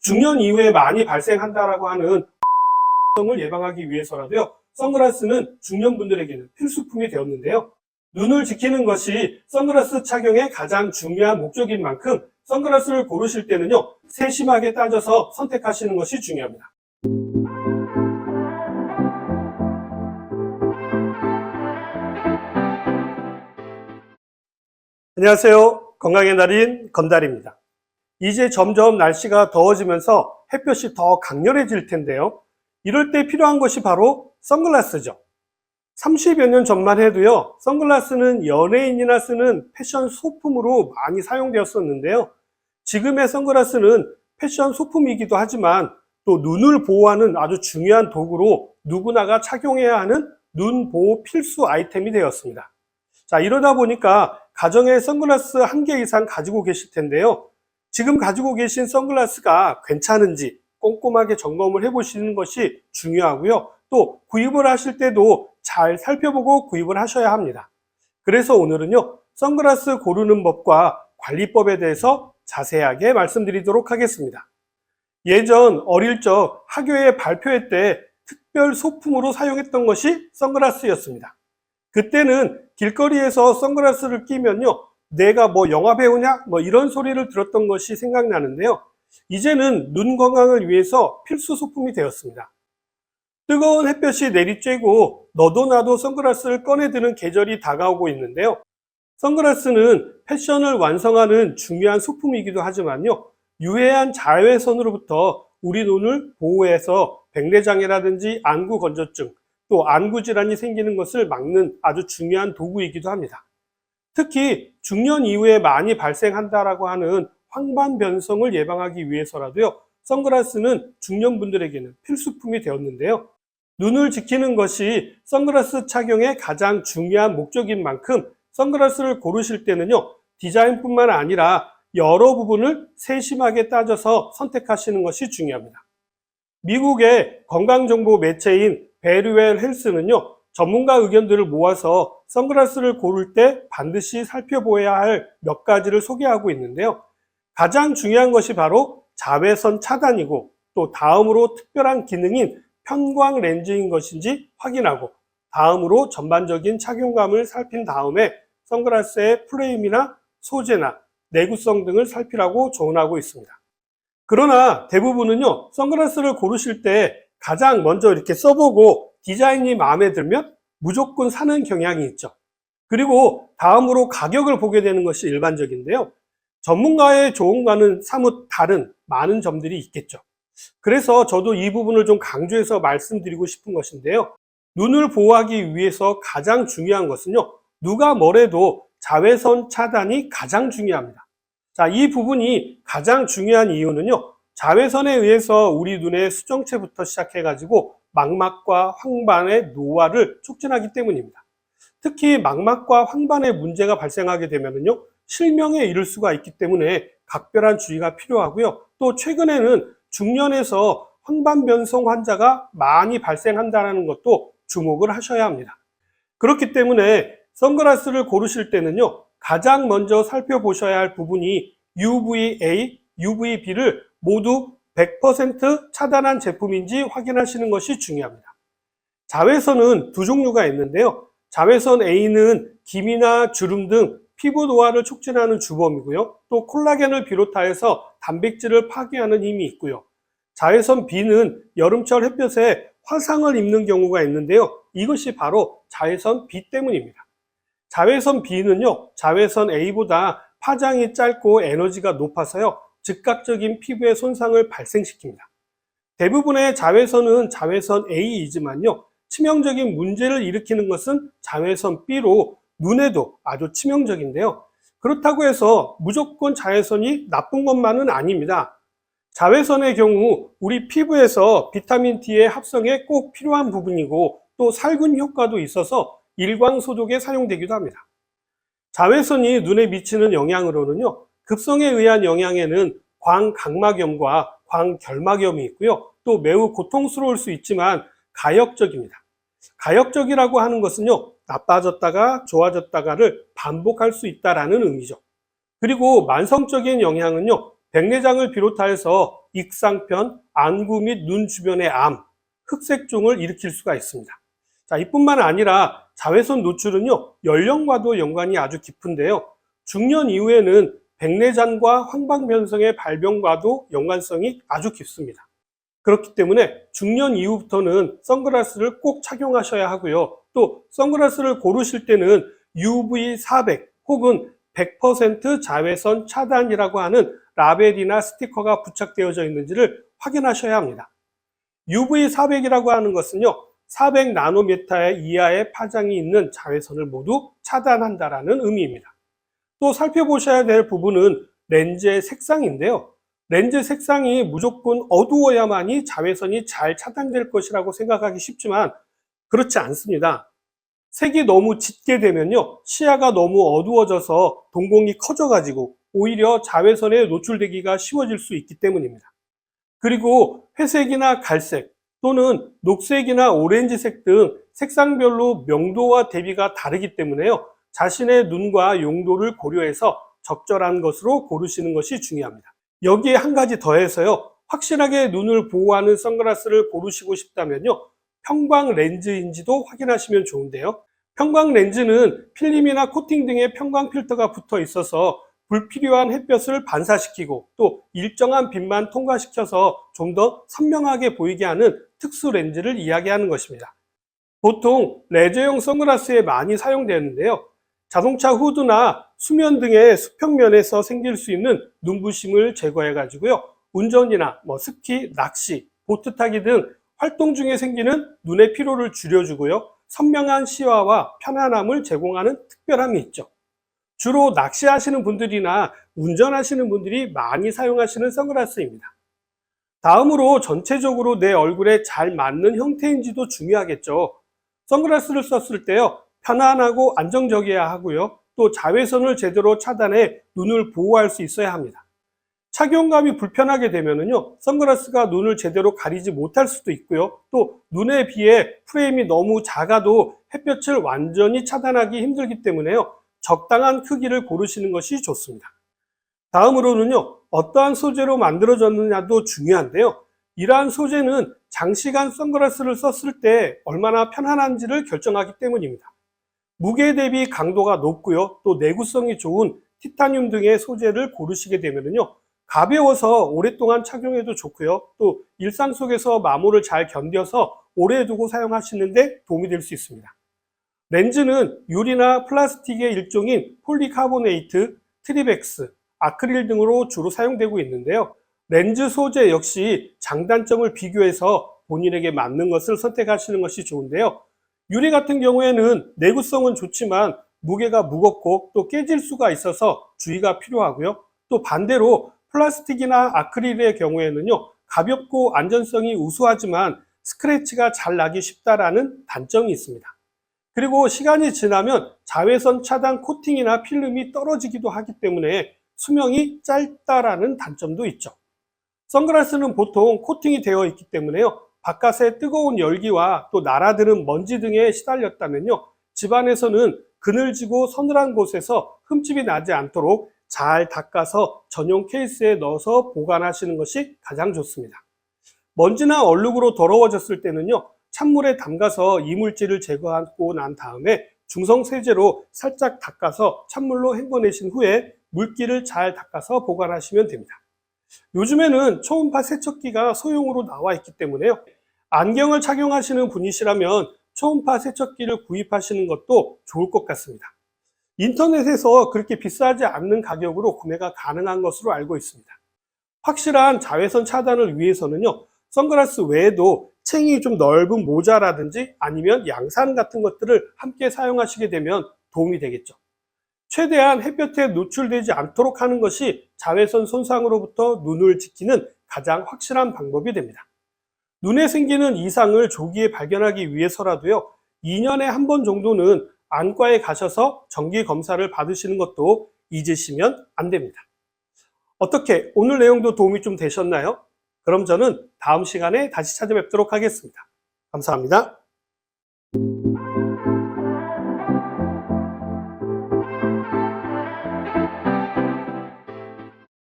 중년 이후에 많이 발생한다라고 하는 을 예방하기 위해서라도요, 선글라스는 중년분들에게는 필수품이 되었는데요. 눈을 지키는 것이 선글라스 착용의 가장 중요한 목적인 만큼 선글라스를 고르실 때는요, 세심하게 따져서 선택하시는 것이 중요합니다. 안녕하세요. 건강의 달인 건달입니다. 이제 점점 날씨가 더워지면서 햇볕이 더 강렬해질 텐데요. 이럴 때 필요한 것이 바로 선글라스죠. 30여 년 전만 해도요, 선글라스는 연예인이나 쓰는 패션 소품으로 많이 사용되었었는데요. 지금의 선글라스는 패션 소품이기도 하지만 또 눈을 보호하는 아주 중요한 도구로 누구나가 착용해야 하는 눈 보호 필수 아이템이 되었습니다. 자, 이러다 보니까 가정에 선글라스 1개 이상 가지고 계실 텐데요. 지금 가지고 계신 선글라스가 괜찮은지 꼼꼼하게 점검을 해보시는 것이 중요하고요. 또 구입을 하실 때도 잘 살펴보고 구입을 하셔야 합니다. 그래서 오늘은요, 선글라스 고르는 법과 관리법에 대해서 자세하게 말씀드리도록 하겠습니다. 예전 어릴 적 학교의 발표회 때 특별 소품으로 사용했던 것이 선글라스였습니다. 그때는 길거리에서 선글라스를 끼면요, 내가 뭐 영화 배우냐? 이런 소리를 들었던 것이 생각나는데요. 이제는 눈 건강을 위해서 필수 소품이 되었습니다. 뜨거운 햇볕이 내리쬐고 너도 나도 선글라스를 꺼내드는 계절이 다가오고 있는데요. 선글라스는 패션을 완성하는 중요한 소품이기도 하지만요, 유해한 자외선으로부터 우리 눈을 보호해서 백내장애라든지 안구 건조증, 또 안구 질환이 생기는 것을 막는 아주 중요한 도구이기도 합니다. 특히 중년 이후에 많이 발생한다라고 하는 황반 변성을 예방하기 위해서라도요, 선글라스는 중년분들에게는 필수품이 되었는데요. 눈을 지키는 것이 선글라스 착용의 가장 중요한 목적인 만큼 선글라스를 고르실 때는요, 디자인뿐만 아니라 여러 부분을 세심하게 따져서 선택하시는 것이 중요합니다. 미국의 건강정보 매체인 베리웰 헬스는요, 전문가 의견들을 모아서 선글라스를 고를 때 반드시 살펴보아야 할 몇 가지를 소개하고 있는데요. 가장 중요한 것이 바로 자외선 차단이고, 또 다음으로 특별한 기능인 편광 렌즈인 것인지 확인하고, 다음으로 전반적인 착용감을 살핀 다음에 선글라스의 프레임이나 소재나 내구성 등을 살피라고 조언하고 있습니다. 그러나 대부분은요, 선글라스를 고르실 때 가장 먼저 이렇게 써보고 디자인이 마음에 들면 무조건 사는 경향이 있죠. 그리고 다음으로 가격을 보게 되는 것이 일반적인데요. 전문가의 조언과는 사뭇 다른 많은 점들이 있겠죠. 그래서 저도 이 부분을 좀 강조해서 말씀드리고 싶은 것인데요. 눈을 보호하기 위해서 가장 중요한 것은요, 누가 뭐래도 자외선 차단이 가장 중요합니다. 자, 이 부분이 가장 중요한 이유는요, 자외선에 의해서 우리 눈의 수정체부터 시작해가지고 망막과 황반의 노화를 촉진하기 때문입니다. 특히 망막과 황반에 문제가 발생하게 되면요, 실명에 이를 수가 있기 때문에 각별한 주의가 필요하고요. 또 최근에는 중년에서 황반 변성 환자가 많이 발생한다는 것도 주목을 하셔야 합니다. 그렇기 때문에 선글라스를 고르실 때는요, 가장 먼저 살펴보셔야 할 부분이 UVA, UVB를 모두 100% 차단한 제품인지 확인하시는 것이 중요합니다. 자외선은 두 종류가 있는데요. 자외선 A는 기미나 주름 등 피부 노화를 촉진하는 주범이고요. 또 콜라겐을 비롯하여서 단백질을 파괴하는 힘이 있고요. 자외선 B는 여름철 햇볕에 화상을 입는 경우가 있는데요. 이것이 바로 자외선 B 때문입니다. 자외선 B는요, 자외선 A보다 파장이 짧고 에너지가 높아서요, 즉각적인 피부의 손상을 발생시킵니다. 대부분의 자외선은 자외선 A이지만요, 치명적인 문제를 일으키는 것은 자외선 B로 눈에도 아주 치명적인데요. 그렇다고 해서 무조건 자외선이 나쁜 것만은 아닙니다. 자외선의 경우 우리 피부에서 비타민 D의 합성에 꼭 필요한 부분이고, 또 살균 효과도 있어서 일광 소독에 사용되기도 합니다. 자외선이 눈에 미치는 영향으로는요, 급성에 의한 영향에는 광각막염과 광결막염이 있고요. 또 매우 고통스러울 수 있지만 가역적입니다. 가역적이라고 하는 것은요, 나빠졌다가 좋아졌다가를 반복할 수 있다라는 의미죠. 그리고 만성적인 영향은요, 백내장을 비롯하여서 익상편, 안구 및 눈 주변의 암, 흑색종을 일으킬 수가 있습니다. 자, 이뿐만 아니라 자외선 노출은요, 연령과도 연관이 아주 깊은데요. 중년 이후에는 백내장과 황방변성의 발병과도 연관성이 아주 깊습니다. 그렇기 때문에 중년 이후부터는 선글라스를 꼭 착용하셔야 하고요. 또 선글라스를 고르실 때는 UV 400 혹은 100% 자외선 차단이라고 하는 라벨이나 스티커가 부착되어져 있는지를 확인하셔야 합니다. UV 400이라고 하는 것은요, 400 나노미터 이하의 파장이 있는 자외선을 모두 차단한다라는 의미입니다. 또 살펴보셔야 될 부분은 렌즈의 색상인데요. 렌즈 색상이 무조건 어두워야만이 자외선이 잘 차단될 것이라고 생각하기 쉽지만 그렇지 않습니다. 색이 너무 짙게 되면요, 시야가 너무 어두워져서 동공이 커져가지고 오히려 자외선에 노출되기가 쉬워질 수 있기 때문입니다. 그리고 회색이나 갈색 또는 녹색이나 오렌지색 등 색상별로 명도와 대비가 다르기 때문에요, 자신의 눈과 용도를 고려해서 적절한 것으로 고르시는 것이 중요합니다. 여기에 한 가지 더해서요, 확실하게 눈을 보호하는 선글라스를 고르시고 싶다면요, 평광 렌즈인지도 확인하시면 좋은데요. 평광 렌즈는 필름이나 코팅 등의 평광 필터가 붙어 있어서 불필요한 햇볕을 반사시키고 또 일정한 빛만 통과시켜서 좀 더 선명하게 보이게 하는 특수 렌즈를 이야기하는 것입니다. 보통 레저용 선글라스에 많이 사용되는데요. 자동차 후드나 수면 등의 수평면에서 생길 수 있는 눈부심을 제거해 가지고요, 운전이나 스키, 낚시, 보트 타기 등 활동 중에 생기는 눈의 피로를 줄여주고요, 선명한 시야와 편안함을 제공하는 특별함이 있죠. 주로 낚시하시는 분들이나 운전하시는 분들이 많이 사용하시는 선글라스입니다. 다음으로 전체적으로 내 얼굴에 잘 맞는 형태인지도 중요하겠죠. 선글라스를 썼을 때요, 편안하고 안정적이어야 하고요, 또 자외선을 제대로 차단해 눈을 보호할 수 있어야 합니다. 착용감이 불편하게 되면은요, 선글라스가 눈을 제대로 가리지 못할 수도 있고요, 또 눈에 비해 프레임이 너무 작아도 햇볕을 완전히 차단하기 힘들기 때문에요, 적당한 크기를 고르시는 것이 좋습니다. 다음으로는요, 어떠한 소재로 만들어졌느냐도 중요한데요. 이러한 소재는 장시간 선글라스를 썼을 때 얼마나 편안한지를 결정하기 때문입니다. 무게 대비 강도가 높고요, 또 내구성이 좋은 티타늄 등의 소재를 고르시게 되면요, 가벼워서 오랫동안 착용해도 좋고요, 또 일상 속에서 마모를 잘 견뎌서 오래 두고 사용하시는데 도움이 될 수 있습니다. 렌즈는 유리나 플라스틱의 일종인 폴리카보네이트, 트리백스, 아크릴 등으로 주로 사용되고 있는데요. 렌즈 소재 역시 장단점을 비교해서 본인에게 맞는 것을 선택하시는 것이 좋은데요. 유리 같은 경우에는 내구성은 좋지만 무게가 무겁고 또 깨질 수가 있어서 주의가 필요하고요. 또 반대로 플라스틱이나 아크릴의 경우에는요, 가볍고 안전성이 우수하지만 스크래치가 잘 나기 쉽다라는 단점이 있습니다. 그리고 시간이 지나면 자외선 차단 코팅이나 필름이 떨어지기도 하기 때문에 수명이 짧다라는 단점도 있죠. 선글라스는 보통 코팅이 되어 있기 때문에요, 바깥의 뜨거운 열기와 또 날아드는 먼지 등에 시달렸다면요, 집안에서는 그늘지고 서늘한 곳에서 흠집이 나지 않도록 잘 닦아서 전용 케이스에 넣어서 보관하시는 것이 가장 좋습니다. 먼지나 얼룩으로 더러워졌을 때는요, 찬물에 담가서 이물질을 제거하고 난 다음에 중성 세제로 살짝 닦아서 찬물로 헹궈내신 후에 물기를 잘 닦아서 보관하시면 됩니다. 요즘에는 초음파 세척기가 소형으로 나와 있기 때문에요, 안경을 착용하시는 분이시라면 초음파 세척기를 구입하시는 것도 좋을 것 같습니다. 인터넷에서 그렇게 비싸지 않는 가격으로 구매가 가능한 것으로 알고 있습니다. 확실한 자외선 차단을 위해서는요, 선글라스 외에도 챙이 좀 넓은 모자라든지 아니면 양산 같은 것들을 함께 사용하시게 되면 도움이 되겠죠. 최대한 햇볕에 노출되지 않도록 하는 것이 자외선 손상으로부터 눈을 지키는 가장 확실한 방법이 됩니다. 눈에 생기는 이상을 조기에 발견하기 위해서라도요, 2년에 한 번 정도는 안과에 가셔서 정기 검사를 받으시는 것도 잊으시면 안 됩니다. 어떻게 오늘 내용도 도움이 좀 되셨나요? 그럼 저는 다음 시간에 다시 찾아뵙도록 하겠습니다. 감사합니다.